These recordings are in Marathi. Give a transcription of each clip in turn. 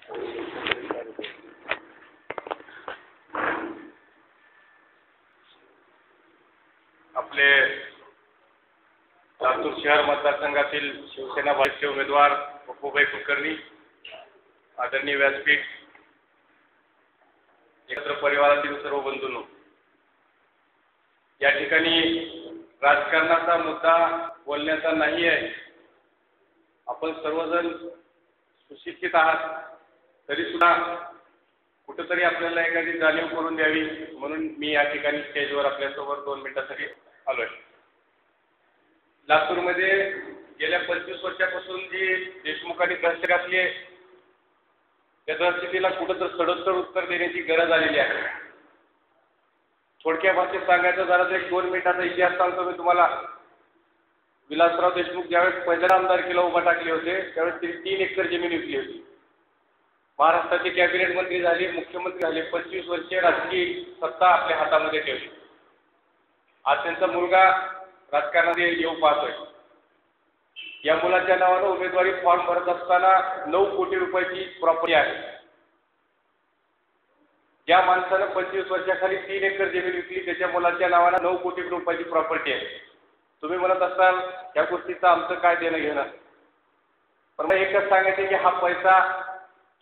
आपले लातूर शहर मतदारसंघातील शिवसेना भाजपचे उमेदवार पप्पूभाई कुलकर्णी, आदरणीय व्यासपीठ, एकत्र परिवारातील सर्व बंधूंनो, या ठिकाणी राजकारणाचा मुद्दा बोलण्याचा नाही आहे. आपण सर्वजण सुशिक्षित आहात, तरी सुद्धा कुठेतरी आपल्याला एखादी जाणीव करून द्यावी म्हणून मी या ठिकाणी स्टेजवर आपल्यासोबत 2 मिनिटांसाठी आलोय. लातूरमध्ये गेल्या 25 वर्षापासून जी देशमुखांनी दहशत घातली आहे, त्या दहशतीला कुठेतरी सडोत्तर उत्तर देण्याची गरज आलेली आहे. थोडक्या भाषेत सांगायचं झालं तर 1-2 मिनिटाचा इतिहास सांगतो मी तुम्हाला. विलासराव देशमुख ज्यावेळेस पहिल्या आमदारकीला उभा टाकले होते, त्यावेळेस त्यांनी 3 एकर जमीन विकली होती. महाराष्ट्राचे कॅबिनेट मंत्री झाले, मुख्यमंत्री झाले, 25 वर्षे राजकीय सत्ता आपल्या हातामध्ये ठेवली. आज त्यांचा मुलगा राजकारणामध्ये येऊ पाहतोय. या मुलाच्या नावानं उमेदवारी फॉर्म भरत असताना 9 कोटी रुपयाची प्रॉपर्टी आहे. ज्या माणसानं 25 वर्षाखाली 3 एकर जमीन विकली, त्याच्या मुलाच्या नावानं 9 कोटी रुपयाची प्रॉपर्टी आहे. तुम्ही म्हणत असाल या गोष्टीचं आमचं काय देणं घेणं, पण मला एकच सांगायचं की हा पैसा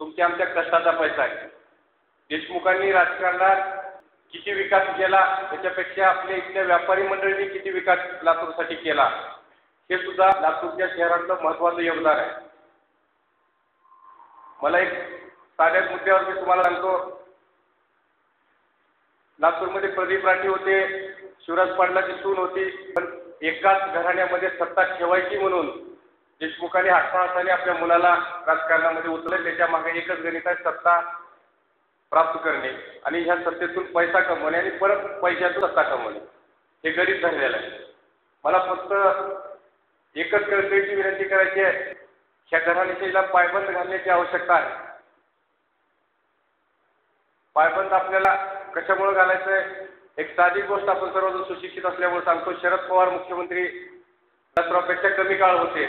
तुमच्या आमच्या कष्टाचा पैसा आहे. देशमुखांनी राजकारणात किती विकास केला, त्याच्यापेक्षा आपल्या इथल्या व्यापारी मंडळींनी किती विकास लातूरसाठी केला, हे सुद्धा लातूरच्या शहराचं महत्त्वाचं योगदान आहे. मला एक साध्या मुद्द्यावर मी तुम्हाला सांगतो. लातूरमध्ये प्रदीप राठी होते, शिवराज पाटलाची सून होती, पण एकाच घराण्यामध्ये सत्ता ठेवायची म्हणून देशमुखांनी अट्टहासाने आपल्या मुलाला राजकारणामध्ये उचलले. त्याच्या मागे एकच गणित आहे, सत्ता प्राप्त करणे आणि ह्या सत्तेतून पैसा कमवणे आणि परत पैशातून सत्ता कमवणे, हे गणित झालेलं आहे. मला फक्त एकच कळकळीची विनंती करायची आहे, ह्या घराण्याला पायबंद घालण्याची आवश्यकता आहे. पायबंद आपल्याला कशामुळे घालायचं आहे? एक साधी गोष्ट आपण सर्वजण सुशिक्षित असल्यामुळे सांगतो. शरद पवार मुख्यमंत्री पेक्षा कमी काळ होते.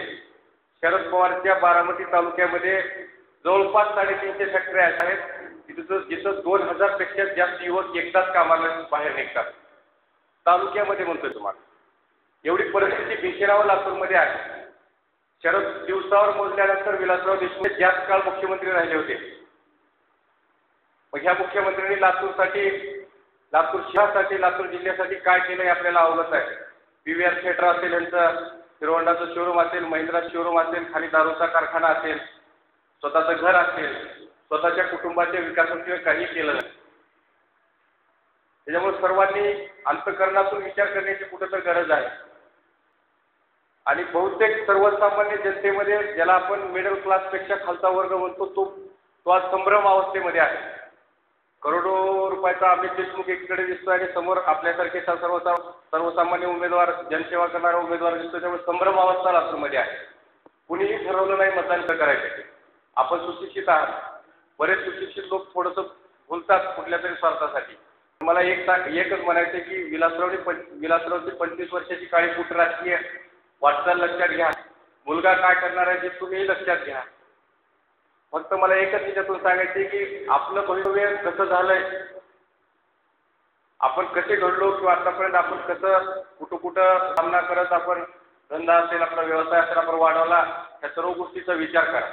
शरद पवारच्या बारामती तालुक्यामध्ये जवळपास 350 फॅक्टऱ्या आहेत, जिथं 2000 पेक्षा जास्त युवक एकदाच कामाला बाहेर निघतात. तालुक्यामध्ये म्हणतोय तुम्हाला. एवढी परिस्थिती भीषणावर लातूरमध्ये आहे. शरद दिवसावर मोजल्यानंतर विलासराव देशमुख जास्त काळ मुख्यमंत्री राहिले होते. मग ह्या मुख्यमंत्र्यांनी लातूरसाठी, लातूर शहरासाठी, लातूर जिल्ह्यासाठी काय केलं हे आपल्याला अवगत आहे. PVR थिएटर असेल, यांचं हिरोहोंडाचं शोरूम असेल, महिंद्रा शोरूम असेल, खाली दारूचा कारखाना असेल, स्वतःचं घर असेल, स्वतःच्या कुटुंबाच्या विकासाशिवाय काही केलं नाही. त्याच्यामुळे सर्वांनी अंतःकरणातून विचार करण्याची कुठेतरी गरज आहे. आणि बहुतेक सर्वसामान्य जनतेमध्ये, ज्याला आपण मिडल क्लासपेक्षा खालचा वर्ग म्हणतो, तो आज संभ्रम अवस्थेमध्ये आहे. करोडो रुपयाचा अमित देशमुख एकीकडे दिसतोय आणि समोर आपल्यासारखे सर्वसामान्य उमेदवार, जनसेवा करणारा उमेदवार दिसतोय. त्यामुळे संभ्रम अवस्था लातूरमध्ये आहे. कुणीही ठरवलं नाही मतदान करायचं. आपण सुशिक्षित आहात. बरेच सुशिक्षित लोक थोडंसं बोलतात कुठल्या तरी स्वार्थासाठी. मला एकच म्हणायचं की विलासरावची 25 वर्षाची काळी कुट राजकीय वाटचाल लक्षात घ्या. मुलगा काय करणार आहे हे तुम्ही लक्षात घ्या. फक्त मला एकच त्याच्यातून सांगायचे की आपलं भवितव्य कसं झालंय, आपण कसे घडलो किंवा आतापर्यंत आपण कसं कुठं सामना करत आपण धंदा असेल, आपला व्यवसाय असेल आपण वाढवला, या सर्व गोष्टीचा विचार करा.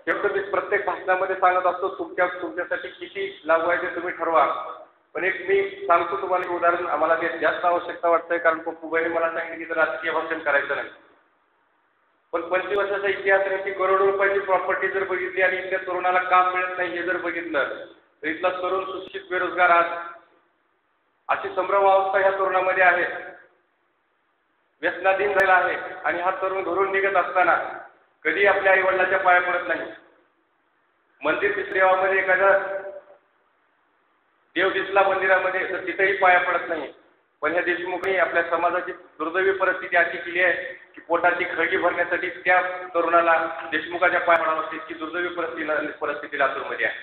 शेवटी मी प्रत्येक भाषणामध्ये सांगत असतो, तुमच्यासाठी किती लागू आहे ते तुम्ही ठरवा. पण एक मी सांगतो तुम्हाला उदाहरण, आम्हाला ते जास्त आवश्यकता वाटतंय, कारण पप्पूभाईने मला सांगितलं की राजकीय भाषण करायचं नाही. पण 25 वर्षाचा इतिहास आहे की करोडो रुपयाची प्रॉपर्टी जर बघितली आणि इथल्या तरुणाला काम मिळत नाही हे जर बघितलं, तर इथला तरुण सुशिक्षित बेरोजगार आज अशी संभ्रम अवस्था ह्या तरुणामध्ये आहे, व्यसनाधीन झालेला आहे. आणि हा तरुण घरून निघत असताना कधी आपल्या आई वडिलांच्या पाया पडत नाही. मंदिर देवामध्ये एखादा देव दिसला मंदिरामध्ये तर तिथेही पाया पडत नाही. पण ह्या देशमुखनी आपल्या समाजाची दुर्दैवी परिस्थिती अशी केली आहे की पोटाची खळगी भरण्यासाठी त्या तरुणाला देशमुखाच्या पाया पडावं लागते. इतकी दुर्दैवी परिस्थिती लातूरमध्ये आहे.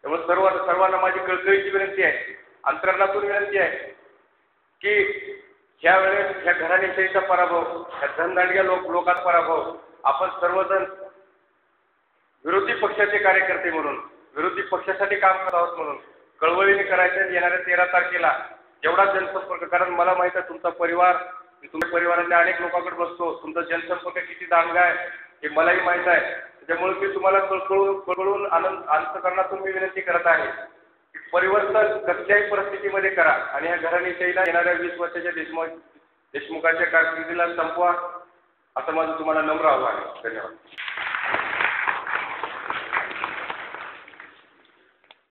त्यामुळे सर्वांना माझी कळकळीची विनंती आहे, अंतरणातून विनंती आहे की ह्या वेळेस ह्या घराणेशाहीचा पराभव, ह्या धनदांडग्या लोकांचा पराभव आपण सर्वजण विरुद्ध विरोधी पक्षाचे कार्यकर्ते म्हणून, विरोधी पक्षासाठी काम करत आहोत म्हणून कळवळीने करायचं येणाऱ्या 13 तारखेला जेवढा जनसंपर्क, कारण मला माहित आहे तुमचा परिवार, मी तुमच्या परिवारातल्या अनेक लोकांकडे बसतो, तुमचा जनसंपर्क किती दांडगा आहे हे मलाही माहित आहे. त्यामुळे मी तुम्हाला कळवळून अंतःकरणातून मी विनंती करत आहे की परिवर्तन कसल्याही परिस्थितीमध्ये करा आणि ह्या घराणेशाहीला येणाऱ्या 20 वर्षाच्या देशमुखांच्या कारकिर्दीला संपवा, असं माझं तुम्हाला नम्र आव्हान आहे. धन्यवाद.